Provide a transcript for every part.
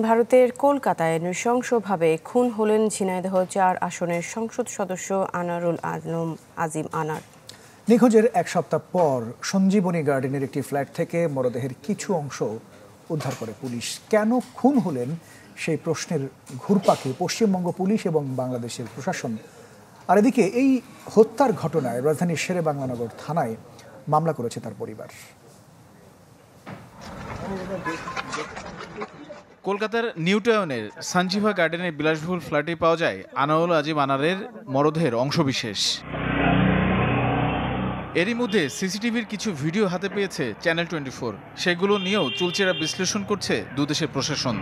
ভারতের কলকাতায় নৃশংসভাবে খুন হলেন ঝিনাইদহ ৪ আসনের সংসদ সদস্য আনারুল আজিম আনার। নিখোঁজের এক সপ্তাহ পর সঞ্জীবনী গার্ডেনের একটি ফ্ল্যাট থেকে মরদেহের কিছু অংশ উদ্ধার করে পুলিশ। কেন খুন হলেন সেই প্রশ্নের ঘুরপাকে পশ্চিমবঙ্গ পুলিশ এবং বাংলাদেশের প্রশাসন। আর এদিকে এই হত্যার ঘটনায় রাজধানীর শেরেবাংলানগর থানায় মামলা করেছে তার পরিবার। কলকাতার নিউটাউনের সঞ্জীভা গার্ডেনের বিলাসবহুল ফ্ল্যাটে পাওয়া যায় আনারুল আজিম আনারের মরদেহের অংশবিশেষ। এরই মধ্যে সিসিটিভির কিছু ভিডিও হাতে পেয়েছে চ্যানেল 24। সেগুলো নিয়েও চুলচেরা বিশ্লেষণ করছে দুদেশের প্রশাসন।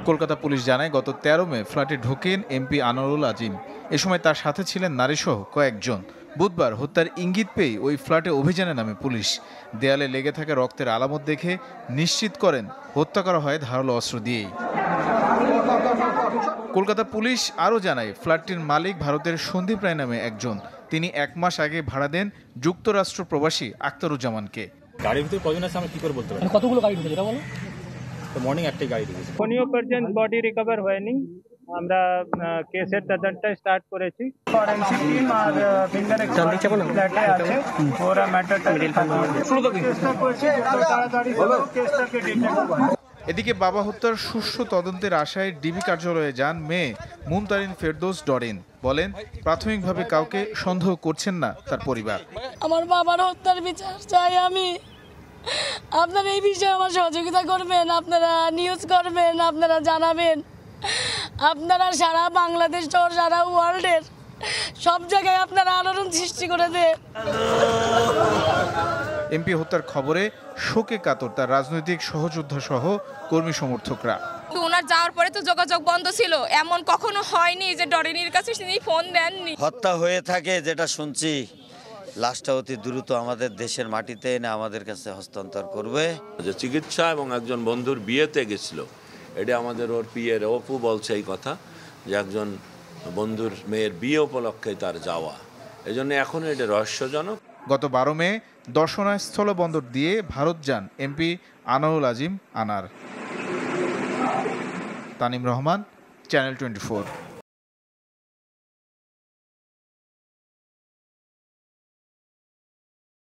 কলকাতা পুলিশ জানায়, গত 13 মে ফ্ল্যাটে ঢোকেন এমপি আনারুল আজিম। এ সময় তার সাথে ছিলেন নারীসহ কয়েকজন। বুধবার হত্যার ইঙ্গিত পেয়ে ওই ফ্ল্যাটে অভিযানে নামে পুলিশ। দেয়ালে লেগে থাকা রক্তের আলামত দেখে নিশ্চিত করেন হত্যা করা হয় ধারালো অস্ত্র দিয়েই। কলকাতা পুলিশ আরও জানায়, ফ্ল্যাটটির মালিক ভারতের সন্দীপ রায় নামে একজন। তিনি 1 মাস আগে ভাড়া দেন যুক্তরাষ্ট্র প্রবাসী আক্তারুজ্জামানকে। গাড়ির ভিতরে কজন আছে আমরা কি করে বলতে পারি? কতগুলো গাড়ি ঢুকেছে এটা বলো। তো মর্নিং একটাই গাড়ি ঢুকেছে। কোনিও পর্যন্ত বডি রিকভার হয়নি। আমরা কেসের তদন্ত স্টার্ট করেছি। ফরেনসিক টিম আর ফিঙ্গার এক্সপার্ট ফ্ল্যাটে আছে। পুরো ম্যাটারটা চেষ্টা করছি যত তাড়াতাড়ি কেসটাকে ডিটেক্ট করা। এদিকে বাবা হত্যার সুষ্ঠু তদন্তের আশায় ডিবি কার্যালয়ে যান মেয়ে মুমতারিন ফেরদৌস ডরিন। বলেন, প্রাথমিকভাবে কাউকে সন্দেহ করছেন না তার পরিবার। আমার বাবার হত্যার বিচার চাই আমি। আপনারা এই বিষয়ে আমার সহযোগিতা করবেন, আপনারা নিউজ করবেন, আপনারা জানাবেন। আপনারা সারা বাংলাদেশ সহ সারা ওয়ার্ল্ডের সব জায়গায় আপনারা আলোড়ন সৃষ্টি করে দেন। এমপি হত্যার খবরে শোকে কাতর তার রাজনৈতিক সহযোদ্ধা সহ কর্মী সমর্থকরা। ওনার যাওয়ার পরে তো যোগাযোগ বন্ধ ছিল। এমন কখনো হয়নি যে ডরিনীর কাছে তিনি ফোন দেননি। হত্যা হয়ে থাকে যেটা শুনছি, লাশটা অতি দ্রুত আমাদের দেশের মাটিতে এনে আমাদের কাছে হস্তান্তর করবে। যে চিকিৎসা এবং একজন বন্ধুর বিয়েতে গেছিল, এটা আমাদের ওর পিয়ের অপু বলছে এই কথা, যে একজন বন্ধুর মেয়ের বিয়ে উপলক্ষে তার যাওয়া। এজন্য এখন এটা রহস্যজনক। গত 12 মে দর্শনায় স্থলবন্দর দিয়ে ভারত যান এমপি আনারুল আজিম আনার। তানিম রহমান, চ্যানেল 24।